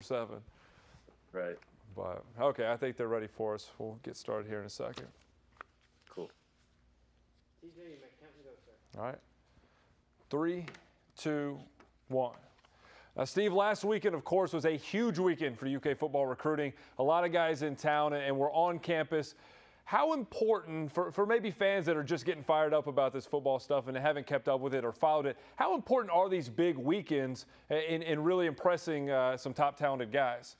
7. Right. But okay, I think they're ready for us. We'll get started here in a second. Cool. TJ, you may count and go, sir. All right. 3, 2, 1. Now, Steve, last weekend, of course, was a huge weekend for UK football recruiting. A lot of guys in town and we're on campus. How important for maybe fans that are just getting fired up about this football stuff and haven't kept up with it or followed it, how important are these big weekends in really impressing some top talented guys?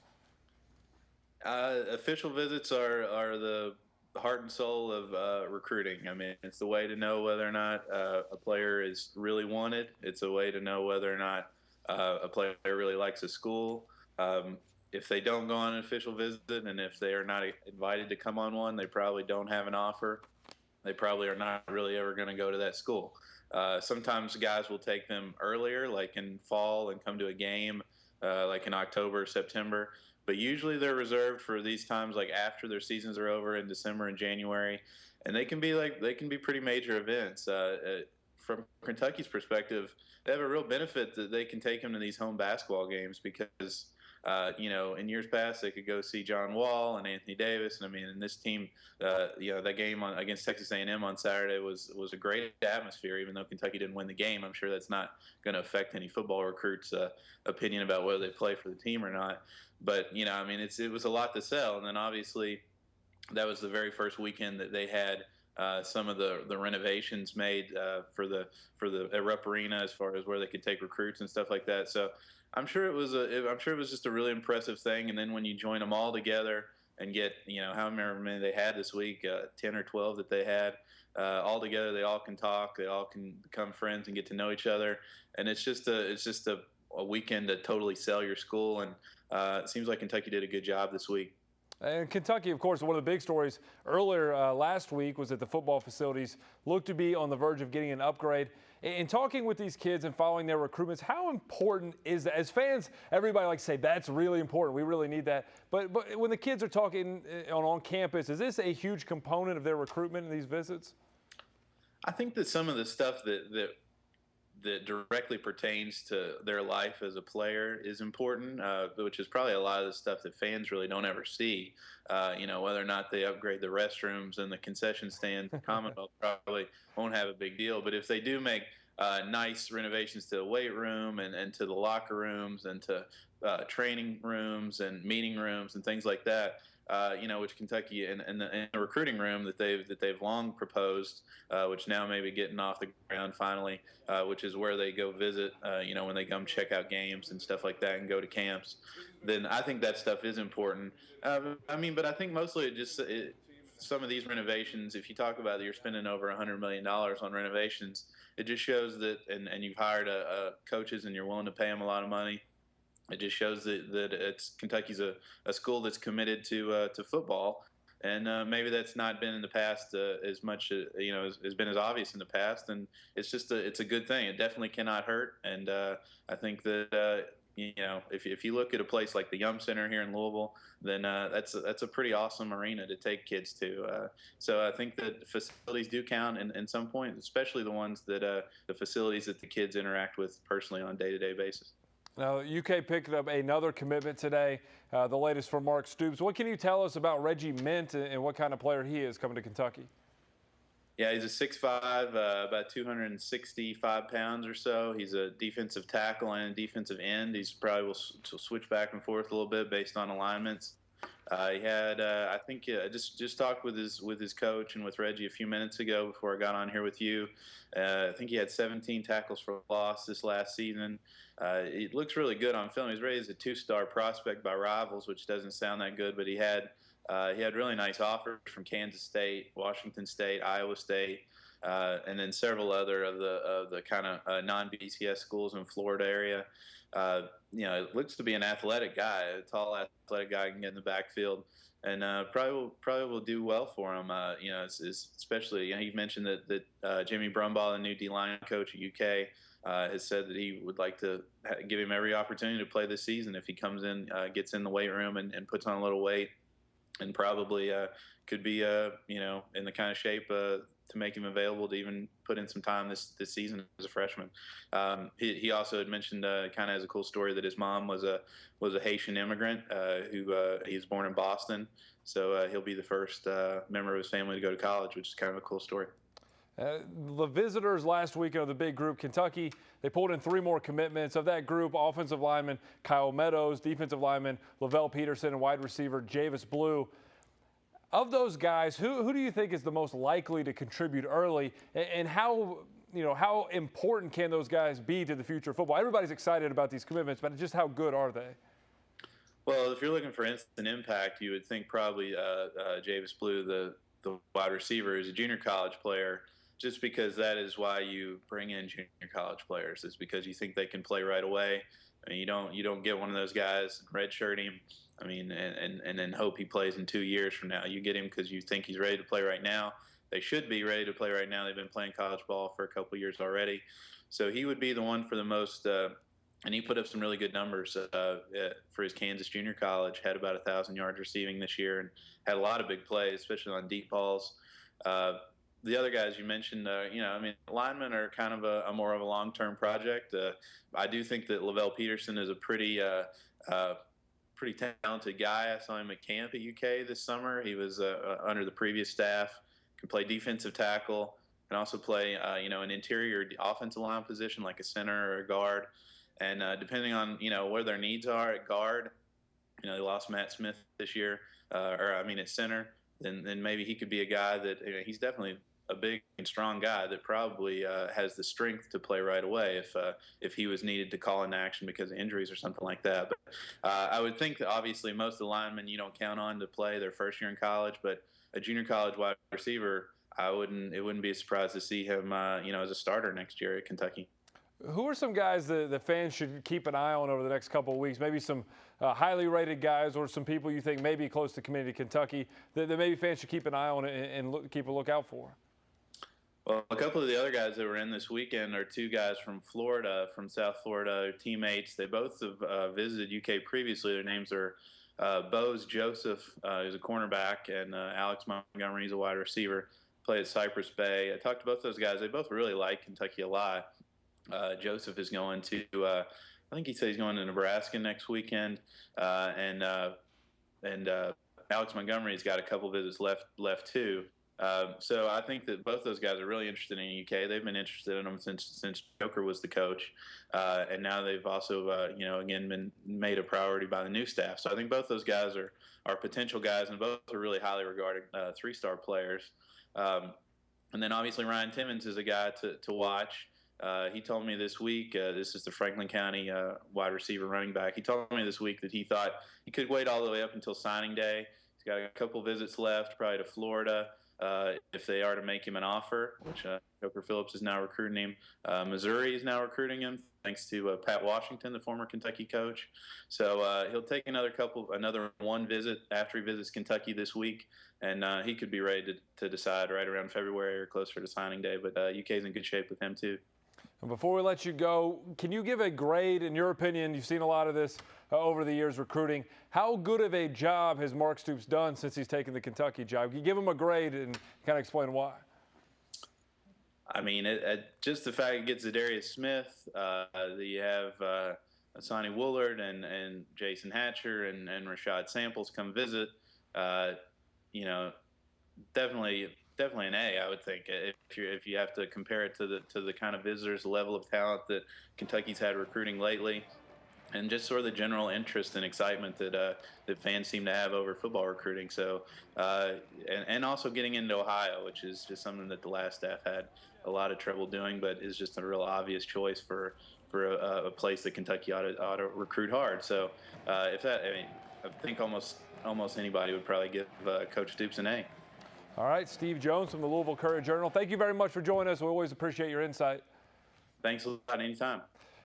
Official visits are the heart and soul of recruiting. I mean, it's the way to know whether or not a player is really wanted. It's a way to know whether or not a player really likes a school. If they don't go on an official visit and if they are not invited to come on one, they probably don't have an offer. They probably are not really ever going to go to that school. Sometimes guys will take them earlier, like in fall, and come to a game like in October or September. But usually they're reserved for these times, like after their seasons are over in December and January, and they can be pretty major events. From Kentucky's perspective, they have a real benefit that they can take them to these home basketball games because in years past, they could go see John Wall and Anthony Davis. And I mean, and this team, that game against Texas A&M on Saturday was a great atmosphere, even though Kentucky didn't win the game. I'm sure that's not going to affect any football recruits' opinion about whether they play for the team or not. But, it was a lot to sell. And then obviously that was the very first weekend that they had some of the renovations made for the Rupp Arena as far as where they could take recruits and stuff like that. So I'm sure it was just a really impressive thing. And then when you join them all together and get however many they had this week, 10 or 12 that they had all together, they all can talk, they all can become friends and get to know each other. And it's just a weekend to totally sell your school. And it seems like Kentucky did a good job this week. And Kentucky, of course, one of the big stories earlier last week was that the football facilities look to be on the verge of getting an upgrade. In talking with these kids and following their recruitments, how important is that? As fans, everybody likes to say, that's really important. We really need that. But when the kids are talking on campus, is this a huge component of their recruitment in these visits? I think that some of the stuff that directly pertains to their life as a player is important, which is probably a lot of the stuff that fans really don't ever see. Whether or not they upgrade the restrooms and the concession stands, the Commonwealth probably won't have a big deal. But if they do make nice renovations to the weight room and to the locker rooms and to training rooms and meeting rooms and things like that, which Kentucky and the recruiting room that they've long proposed, which now may be getting off the ground finally, which is where they go visit, when they come check out games and stuff like that and go to camps. Then I think that stuff is important. But I think mostly some of these renovations, if you talk about it, you're spending over $100 million on renovations. It just shows that, and you've hired coaches and you're willing to pay them a lot of money. It just shows that Kentucky's a school that's committed to football, and maybe that's not been in the past as much has been as obvious in the past. And it's a good thing. It definitely cannot hurt. And I think that if you look at a place like the Yum Center here in Louisville, then that's a pretty awesome arena to take kids to. So I think that facilities do count in some point, especially the ones that the facilities that the kids interact with personally on a day-to-day basis. Now, UK picked up another commitment today, the latest from Mark Stoops. What can you tell us about Reggie Mint and what kind of player he is coming to Kentucky? Yeah, he's a 6'5", about 265 pounds or so. He's a defensive tackle and defensive end. He's probably will switch back and forth a little bit based on alignments. He had, I think, just talked with his coach and with Reggie a few minutes ago before I got on here with you. I think he had 17 tackles for loss this last season. He looks really good on film. He's rated as a 2-star prospect by Rivals, which doesn't sound that good, but he had really nice offers from Kansas State, Washington State, Iowa State, and then several other of the kind of non-BCS schools in Florida area. It looks to be an athletic guy, a tall athletic guy, can get in the backfield, and probably will do well for him. Especially he mentioned that Jimmy Brumbaugh, the new D-line coach at UK, has said that he would like to give him every opportunity to play this season if he comes in, gets in the weight room and puts on a little weight, and probably could be in the kind of shape make him available to even put in some time this season as a freshman. He also had mentioned kind of as a cool story that his mom was a Haitian immigrant who he was born in Boston, so he'll be the first member of his family to go to college, which is kind of a cool story. The visitors last weekend of the big group, Kentucky, they pulled in 3 more commitments. Of that group, offensive lineman Kyle Meadows, defensive lineman Lavelle Peterson, and wide receiver Javis Blue. Of those guys, who do you think is the most likely to contribute early, and how important can those guys be to the future of football? Everybody's excited about these commitments, but just how good are they? Well, if you're looking for instant impact, you would think probably Javis Blue, the wide receiver, is a junior college player, just because that is why you bring in junior college players, is because you think they can play right away. I mean, you don't get one of those guys, redshirt him, I mean, and then hope he plays in 2 years from now. You get him because you think he's ready to play right now. They should be ready to play right now. They've been playing college ball for a couple of years already. So he would be the one for the most, and he put up some really good numbers for his Kansas junior college, had about 1,000 yards receiving this year and had a lot of big plays, especially on deep balls. The other guys you mentioned, linemen are kind of a more of a long-term project. I do think that Lavelle Peterson is a pretty talented guy. I saw him at camp at UK this summer. He was under the previous staff, can play defensive tackle, can also play, an interior offensive line position like a center or a guard. And depending on, where their needs are at guard, they lost Matt Smith this year, at center, then maybe he could be a guy that, he's definitely a big and strong guy that probably has the strength to play right away if he was needed to call into action because of injuries or something like that. But I would think that obviously most of the linemen you don't count on to play their first year in college, but a junior college wide receiver, it wouldn't be a surprise to see him, as a starter next year at Kentucky. Who are some guys that the fans should keep an eye on over the next couple of weeks? Maybe some highly rated guys or some people you think may be close to committing to Kentucky that maybe fans should keep an eye on and keep a lookout for? Well, a couple of the other guys that were in this weekend are 2 guys from Florida, from South Florida, teammates. They both have visited UK previously. Their names are Bose Joseph, who's a cornerback, and Alex Montgomery, who's a wide receiver, play at Cypress Bay. I talked to both those guys. They both really like Kentucky a lot. Joseph is going to, I think he said he's going to Nebraska next weekend, and Alex Montgomery's got a couple visits left too. So I think that both those guys are really interested in the UK. They've been interested in them since Joker was the coach, and now they've also, again, been made a priority by the new staff. So I think both those guys are potential guys, and both are really highly regarded 3-star players. And then obviously Ryan Timmons is a guy to watch. He told me this week, this is the Franklin County wide receiver running back. He told me this week that he thought he could wait all the way up until signing day. He's got a couple visits left, probably to Florida, if they are to make him an offer, which Joker Phillips is now recruiting him. Missouri is now recruiting him, thanks to Pat Washington, the former Kentucky coach. So he'll take another one visit after he visits Kentucky this week, and he could be ready to decide right around February or closer to signing day. But UK's in good shape with him too. And before we let you go, can you give a grade, in your opinion? You've seen a lot of this over the years recruiting. How good of a job has Mark Stoops done since he's taken the Kentucky job? Can you give him a grade and kind of explain why? I mean, just the fact it gets Zadarius Smith, you have Sonny Woolard and Jason Hatcher and Rashad Samples come visit. Definitely an A, I would think, if you have to compare it to the kind of visitors level of talent that Kentucky's had recruiting lately, and just sort of the general interest and excitement that fans seem to have over football recruiting. So, and also getting into Ohio, which is just something that the last staff had a lot of trouble doing, but is just a real obvious choice for a place that Kentucky ought to recruit hard. So, I think almost anybody would probably give Coach Stoops an A. All right, Steve Jones from the Louisville Courier-Journal. Thank you very much for joining us. We always appreciate your insight. Thanks a lot. Anytime.